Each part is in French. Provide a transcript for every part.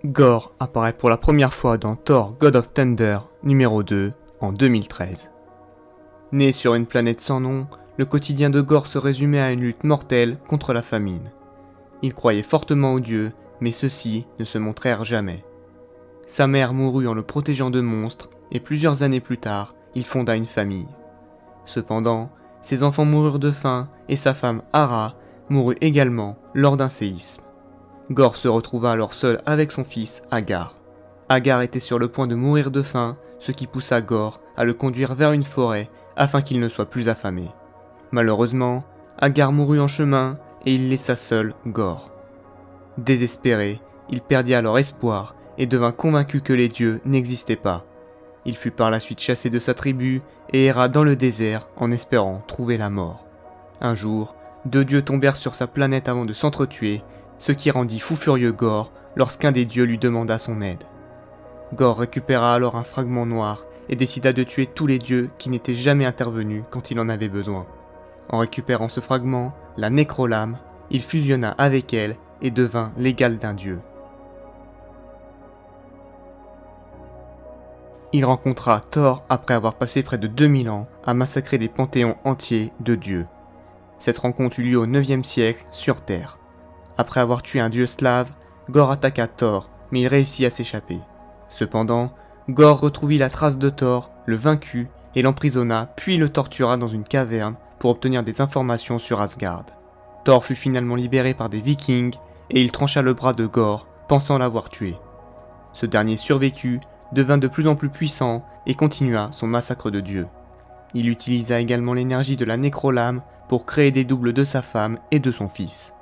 Gorr apparaît pour la première fois dans Thor God of Thunder numéro 2 en 2013. Né sur une planète sans nom, le quotidien de Gorr se résumait à une lutte mortelle contre la famine. Il croyait fortement aux dieux, mais ceux-ci ne se montrèrent jamais. Sa mère mourut en le protégeant de monstres, et plusieurs années plus tard, il fonda une famille. Cependant, ses enfants moururent de faim, et sa femme Hara mourut également lors d'un séisme. Gorr se retrouva alors seul avec son fils Hagar. Hagar était sur le point de mourir de faim, ce qui poussa Gorr à le conduire vers une forêt afin qu'il ne soit plus affamé. Malheureusement, Hagar mourut en chemin et il laissa seul Gorr. Désespéré, il perdit alors espoir et devint convaincu que les dieux n'existaient pas. Il fut par la suite chassé de sa tribu et erra dans le désert en espérant trouver la mort. Un jour, deux dieux tombèrent sur sa planète avant de s'entretuer, ce qui rendit fou furieux Gorr lorsqu'un des dieux lui demanda son aide. Gorr récupéra alors un fragment noir et décida de tuer tous les dieux qui n'étaient jamais intervenus quand il en avait besoin. En récupérant ce fragment, la nécrolame, il fusionna avec elle et devint l'égal d'un dieu. Il rencontra Thor après avoir passé près de 2000 ans à massacrer des panthéons entiers de dieux. Cette rencontre eut lieu au 9e siècle sur Terre. Après avoir tué un dieu slave, Gorr attaqua Thor, mais il réussit à s'échapper. Cependant, Gorr retrouvit la trace de Thor, le vaincu, et l'emprisonna puis le tortura dans une caverne pour obtenir des informations sur Asgard. Thor fut finalement libéré par des Vikings et il trancha le bras de Gorr, pensant l'avoir tué. Ce dernier survécut, devint de plus en plus puissant et continua son massacre de dieux. Il utilisa également l'énergie de la nécrolame pour créer des doubles de sa femme et de son fils.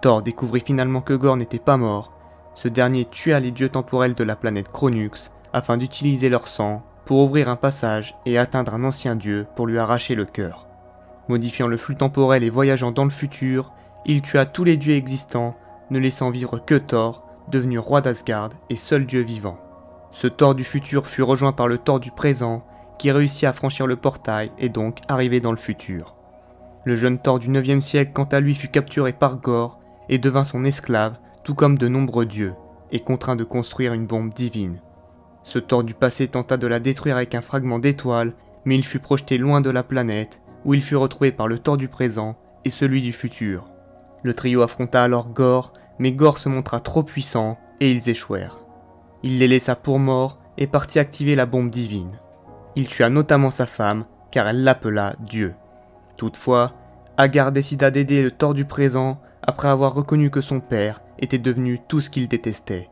Thor découvrit finalement que Gorr n'était pas mort. Ce dernier tua les dieux temporels de la planète Kronux afin d'utiliser leur sang pour ouvrir un passage et atteindre un ancien dieu pour lui arracher le cœur. Modifiant le flux temporel et voyageant dans le futur, il tua tous les dieux existants, ne laissant vivre que Thor, devenu roi d'Asgard et seul dieu vivant. Ce Thor du futur fut rejoint par le Thor du présent, qui réussit à franchir le portail et donc arriver dans le futur. Le jeune Thor du 9e siècle quant à lui fut capturé par Gorr et devint son esclave, tout comme de nombreux dieux, et contraint de construire une bombe divine. Ce Thor du passé tenta de la détruire avec un fragment d'étoile, mais il fut projeté loin de la planète, où il fut retrouvé par le Thor du présent et celui du futur. Le trio affronta alors Gorr, mais Gorr se montra trop puissant et ils échouèrent. Il les laissa pour morts et partit activer la bombe divine. Il tua notamment sa femme, car elle l'appela Dieu. Toutefois, Hagar décida d'aider le Thor du présent après avoir reconnu que son père était devenu tout ce qu'il détestait.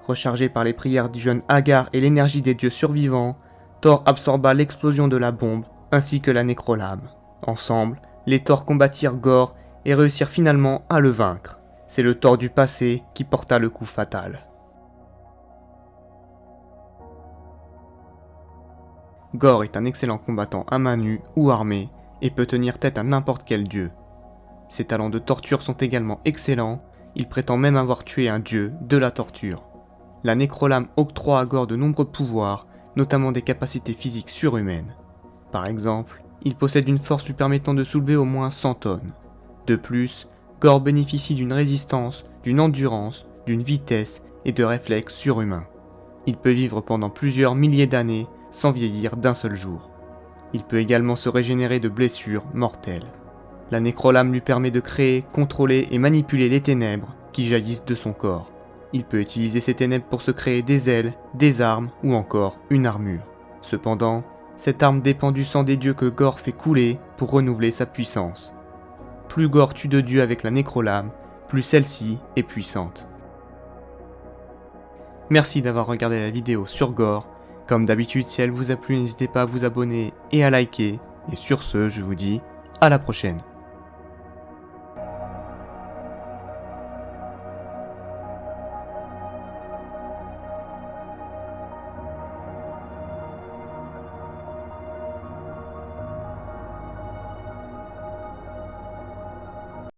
Rechargé par les prières du jeune Hagar et l'énergie des dieux survivants, Thor absorba l'explosion de la bombe ainsi que la nécrolame. Ensemble, les Thors combattirent Gorr et réussirent finalement à le vaincre. C'est le Thor du passé qui porta le coup fatal. Gorr est un excellent combattant à main nue ou armé et peut tenir tête à n'importe quel dieu. Ses talents de torture sont également excellents, il prétend même avoir tué un dieu de la torture. La nécrolame octroie à Gorr de nombreux pouvoirs, notamment des capacités physiques surhumaines. Par exemple, il possède une force lui permettant de soulever au moins 100 tonnes. De plus, Gorr bénéficie d'une résistance, d'une endurance, d'une vitesse et de réflexes surhumains. Il peut vivre pendant plusieurs milliers d'années sans vieillir d'un seul jour. Il peut également se régénérer de blessures mortelles. La nécrolame lui permet de créer, contrôler et manipuler les ténèbres qui jaillissent de son corps. Il peut utiliser ces ténèbres pour se créer des ailes, des armes ou encore une armure. Cependant, cette arme dépend du sang des dieux que Gorr fait couler pour renouveler sa puissance. Plus Gorr tue de dieux avec la nécrolame, plus celle-ci est puissante. Merci d'avoir regardé la vidéo sur Gorr. Comme d'habitude, si elle vous a plu, n'hésitez pas à vous abonner et à liker. Et sur ce, je vous dis à la prochaine.